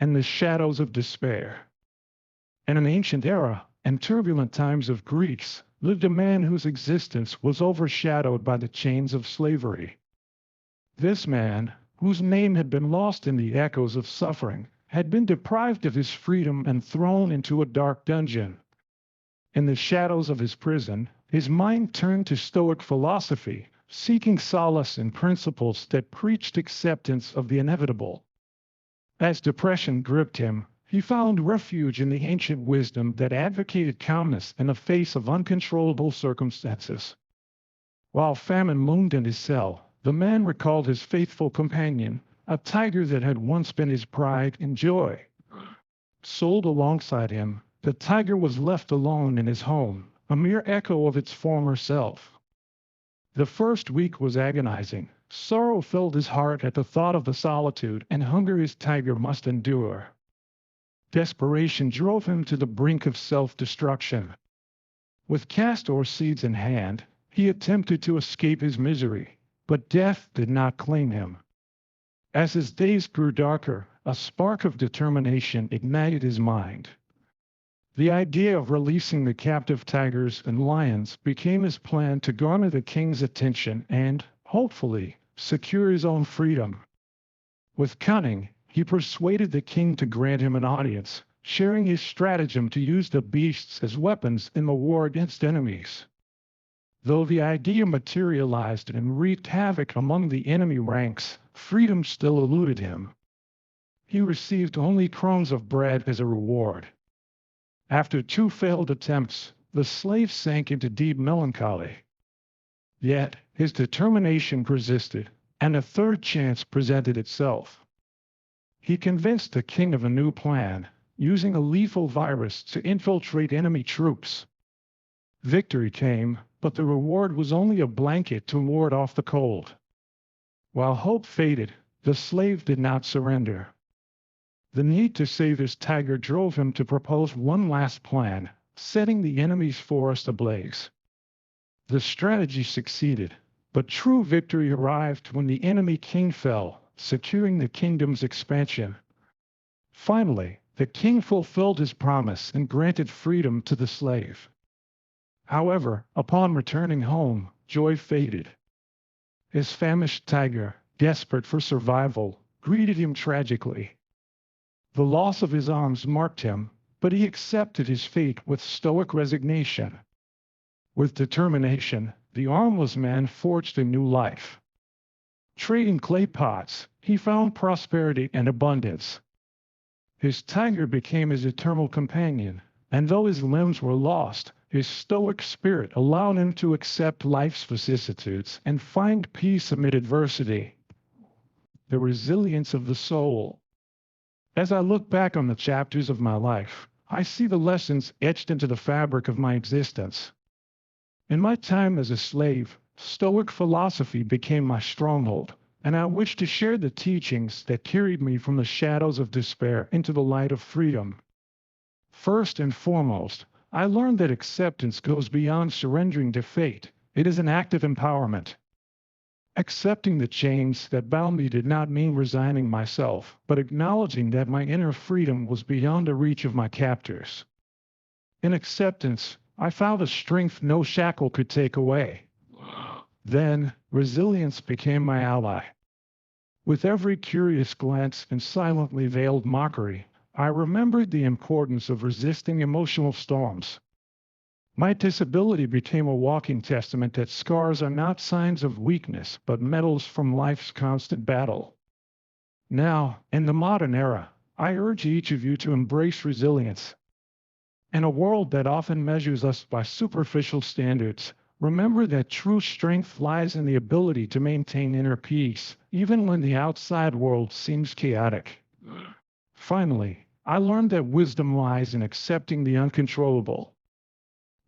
and the shadows of despair. In an ancient era and turbulent times of Greece lived a man whose existence was overshadowed by the chains of slavery. This man, whose name had been lost in the echoes of suffering, had been deprived of his freedom and thrown into a dark dungeon. In the shadows of his prison, his mind turned to Stoic philosophy, seeking solace in principles that preached acceptance of the inevitable. As depression gripped him, he found refuge in the ancient wisdom that advocated calmness in the face of uncontrollable circumstances. While famine loomed in his cell, the man recalled his faithful companion, a tiger that had once been his pride and joy. Sold alongside him, the tiger was left alone in his home, a mere echo of its former self. The first week was agonizing. Sorrow filled his heart at the thought of the solitude and hunger his tiger must endure. Desperation drove him to the brink of self-destruction. With castor seeds in hand, he attempted to escape his misery, but death did not claim him. As his days grew darker, a spark of determination ignited his mind. The idea of releasing the captive tigers and lions became his plan to garner the king's attention and, hopefully, secure his own freedom. With cunning, he persuaded the king to grant him an audience, sharing his stratagem to use the beasts as weapons in the war against enemies. Though the idea materialized and wreaked havoc among the enemy ranks, freedom still eluded him. He received only crumbs of bread as a reward. After two failed attempts, the slave sank into deep melancholy. Yet his determination persisted, and a third chance presented itself. He convinced the king of a new plan, using a lethal virus to infiltrate enemy troops. Victory came, but the reward was only a blanket to ward off the cold. While hope faded, the slave did not surrender. The need to save his tiger drove him to propose one last plan, setting the enemy's forest ablaze. The strategy succeeded, but true victory arrived when the enemy king fell, securing the kingdom's expansion. Finally, the king fulfilled his promise and granted freedom to the slave. However, upon returning home, joy faded. His famished tiger, desperate for survival, greeted him tragically. The loss of his arms marked him, but he accepted his fate with stoic resignation. With determination, the armless man forged a new life. Trading clay pots, he found prosperity and abundance. His tiger became his eternal companion, and though his limbs were lost, his stoic spirit allowed him to accept life's vicissitudes and find peace amid adversity. The resilience of the soul. As I look back on the chapters of my life, I see the lessons etched into the fabric of my existence. In my time as a slave, Stoic philosophy became my stronghold, and I wish to share the teachings that carried me from the shadows of despair into the light of freedom. First and foremost, I learned that acceptance goes beyond surrendering to fate. It is an act of empowerment. Accepting the chains that bound me did not mean resigning myself, but acknowledging that my inner freedom was beyond the reach of my captors. In acceptance, I found a strength no shackle could take away. Then, resilience became my ally. With every curious glance and silently veiled mockery, I remembered the importance of resisting emotional storms. My disability became a walking testament that scars are not signs of weakness, but medals from life's constant battle. Now, in the modern era, I urge each of you to embrace resilience. In a world that often measures us by superficial standards, remember that true strength lies in the ability to maintain inner peace, even when the outside world seems chaotic. Finally, I learned that wisdom lies in accepting the uncontrollable.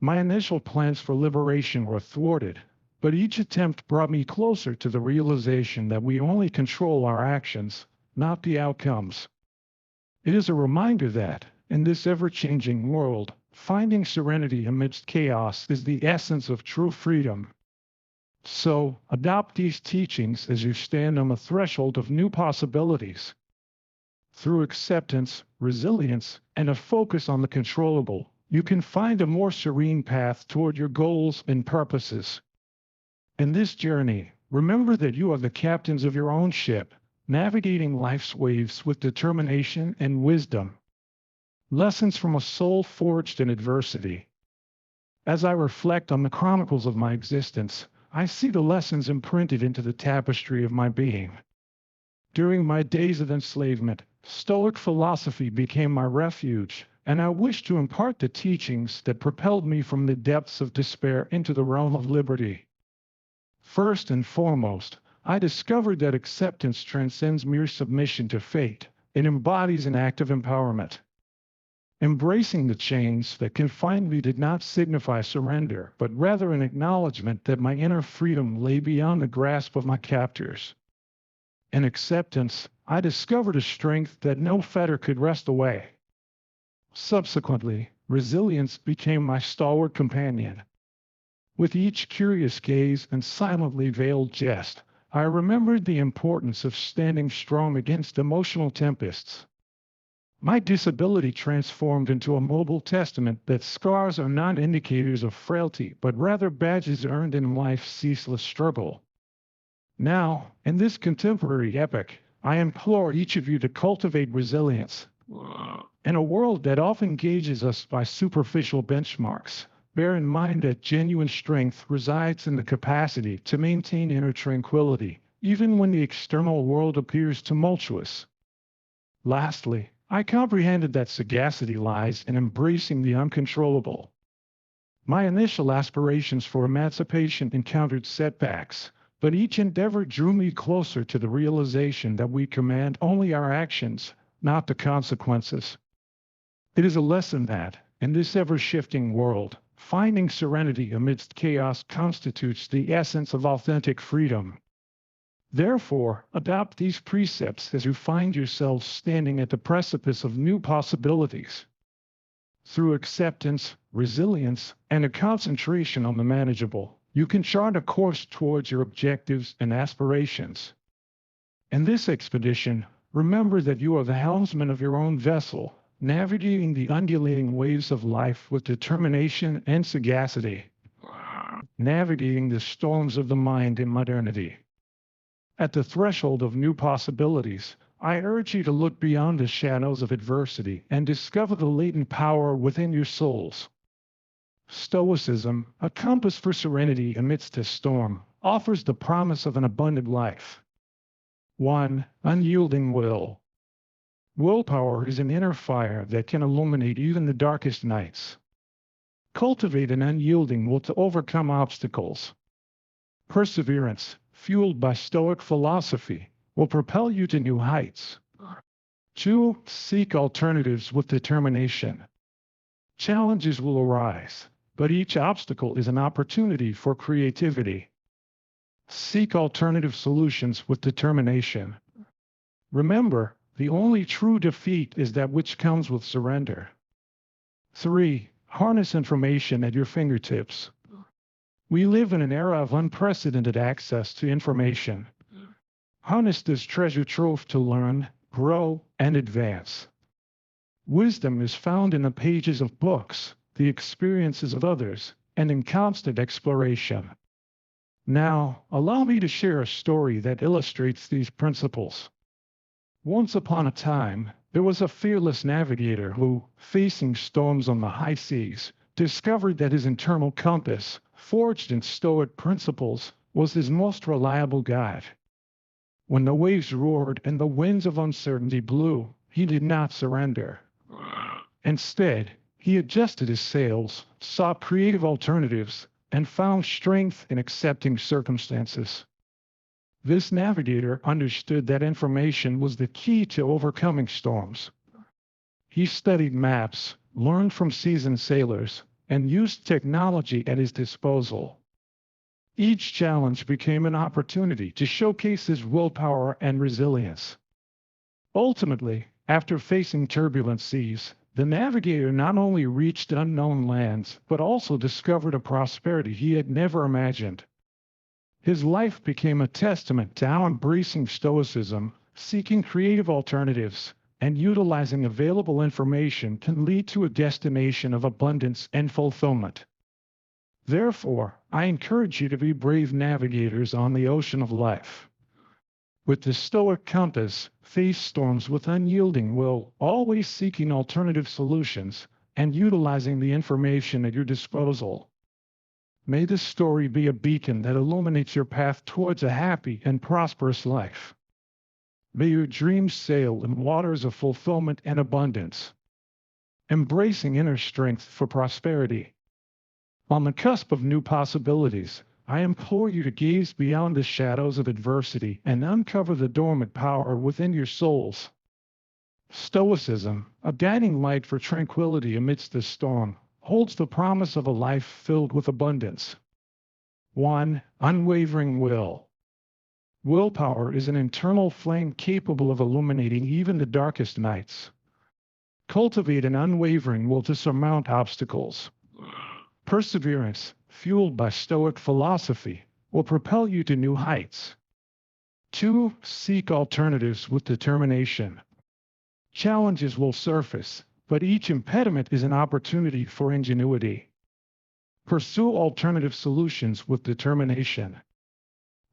My initial plans for liberation were thwarted, but each attempt brought me closer to the realization that we only control our actions, not the outcomes. It is a reminder that, in this ever-changing world, finding serenity amidst chaos is the essence of true freedom. So, adopt these teachings as you stand on the threshold of new possibilities. Through acceptance, resilience, and a focus on the controllable, you can find a more serene path toward your goals and purposes. In this journey, remember that you are the captains of your own ship, navigating life's waves with determination and wisdom. Lessons from a soul forged in adversity. As I reflect on the chronicles of my existence, I see the lessons imprinted into the tapestry of my being. During my days of enslavement, Stoic philosophy became my refuge, and I wish to impart the teachings that propelled me from the depths of despair into the realm of liberty. First and foremost, I discovered that acceptance transcends mere submission to fate. It embodies an act of empowerment. Embracing the chains that confined me did not signify surrender, but rather an acknowledgement that my inner freedom lay beyond the grasp of my captors. In acceptance, I discovered a strength that no fetter could wrest away. Subsequently, resilience became my stalwart companion. With each curious gaze and silently veiled jest, I remembered the importance of standing strong against emotional tempests. My disability transformed into a mobile testament that scars are not indicators of frailty, but rather badges earned in life's ceaseless struggle. Now, in this contemporary epoch, I implore each of you to cultivate resilience. In a world that often gauges us by superficial benchmarks, bear in mind that genuine strength resides in the capacity to maintain inner tranquility, even when the external world appears tumultuous. Lastly, I comprehended that sagacity lies in embracing the uncontrollable. My initial aspirations for emancipation encountered setbacks, but each endeavor drew me closer to the realization that we command only our actions, not the consequences. It is a lesson that, in this ever shifting world, finding serenity amidst chaos constitutes the essence of authentic freedom. Therefore, adopt these precepts as you find yourselves standing at the precipice of new possibilities. Through acceptance, resilience, and a concentration on the manageable, you can chart a course towards your objectives and aspirations. In this expedition, remember that you are the helmsman of your own vessel, navigating the undulating waves of life with determination and sagacity, navigating the storms of the mind in modernity. At the threshold of new possibilities, I urge you to look beyond the shadows of adversity and discover the latent power within your souls. Stoicism, a compass for serenity amidst a storm, offers the promise of an abundant life. 1. Unyielding will. Willpower is an inner fire that can illuminate even the darkest nights. Cultivate an unyielding will to overcome obstacles. Perseverance, fueled by Stoic philosophy, will propel you to new heights. 2. Seek alternatives with determination. Challenges will arise, but each obstacle is an opportunity for creativity. Seek alternative solutions with determination. Remember, the only true defeat is that which comes with surrender. 3. Harness information at your fingertips. We live in an era of unprecedented access to information. Harness this treasure trove to learn, grow, and advance. Wisdom is found in the pages of books, the experiences of others, and in constant exploration. Now, allow me to share a story that illustrates these principles. Once upon a time, there was a fearless navigator who, facing storms on the high seas, discovered that his internal compass, forged in Stoic principles, was his most reliable guide. When the waves roared and the winds of uncertainty blew, he did not surrender. Instead, he adjusted his sails, sought creative alternatives, and found strength in accepting circumstances. This navigator understood that information was the key to overcoming storms. He studied maps, learned from seasoned sailors, and used technology at his disposal. Each challenge became an opportunity to showcase his willpower and resilience. Ultimately, after facing turbulent seas, the navigator not only reached unknown lands, but also discovered a prosperity he had never imagined. His life became a testament to how embracing Stoicism, seeking creative alternatives, and utilizing available information can lead to a destination of abundance and fulfillment. Therefore, I encourage you to be brave navigators on the ocean of life. With the Stoic compass, face storms with unyielding will, always seeking alternative solutions and utilizing the information at your disposal. May this story be a beacon that illuminates your path towards a happy and prosperous life. May your dreams sail in waters of fulfillment and abundance, embracing inner strength for prosperity. On the cusp of new possibilities, I implore you to gaze beyond the shadows of adversity and uncover the dormant power within your souls. Stoicism, a guiding light for tranquility amidst the storm, holds the promise of a life filled with abundance. 1. Unwavering will. Willpower is an internal flame capable of illuminating even the darkest nights. Cultivate an unwavering will to surmount obstacles. Perseverance, fueled by Stoic philosophy, will propel you to new heights. 2. Seek alternatives with determination. Challenges will surface, but each impediment is an opportunity for ingenuity. Pursue alternative solutions with determination.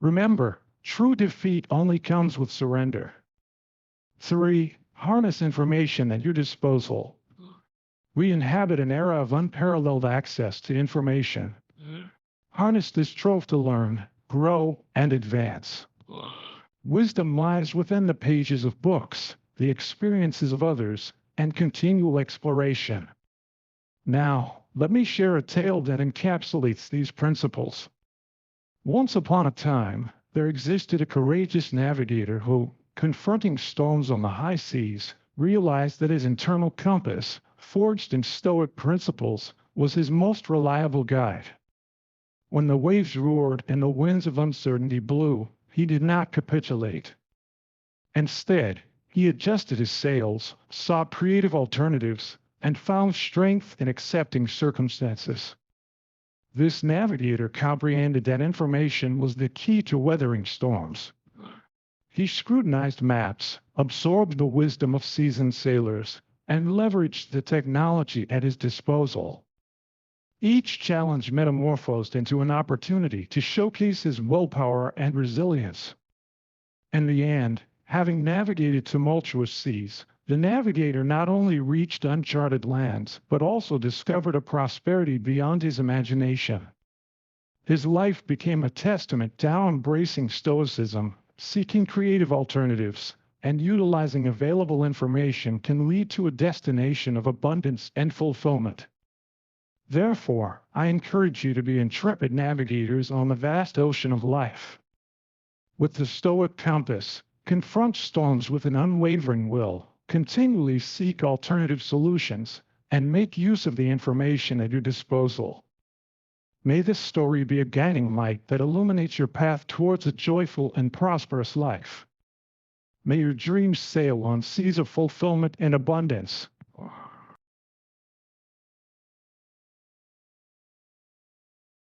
Remember, true defeat only comes with surrender. 3. Harness information at your disposal. We inhabit an era of unparalleled access to information. Harness this trove to learn, grow, and advance. Wisdom lies within the pages of books, the experiences of others, and continual exploration. Now, let me share a tale that encapsulates these principles. Once upon a time, there existed a courageous navigator who, confronting storms on the high seas, realized that his internal compass, forged in Stoic principles, was his most reliable guide. When the waves roared and the winds of uncertainty blew, he did not capitulate. Instead, he adjusted his sails, sought creative alternatives, and found strength in accepting circumstances. This navigator comprehended that information was the key to weathering storms. He scrutinized maps, absorbed the wisdom of seasoned sailors, and leveraged the technology at his disposal. Each challenge metamorphosed into an opportunity to showcase his willpower and resilience. In the end, having navigated tumultuous seas, the navigator not only reached uncharted lands, but also discovered a prosperity beyond his imagination. His life became a testament to how embracing Stoicism, seeking creative alternatives, and utilizing available information can lead to a destination of abundance and fulfillment. Therefore, I encourage you to be intrepid navigators on the vast ocean of life. With the Stoic compass, confront storms with an unwavering will, continually seek alternative solutions, and make use of the information at your disposal. May this story be a guiding light that illuminates your path towards a joyful and prosperous life. May your dreams sail on seas of fulfillment and abundance.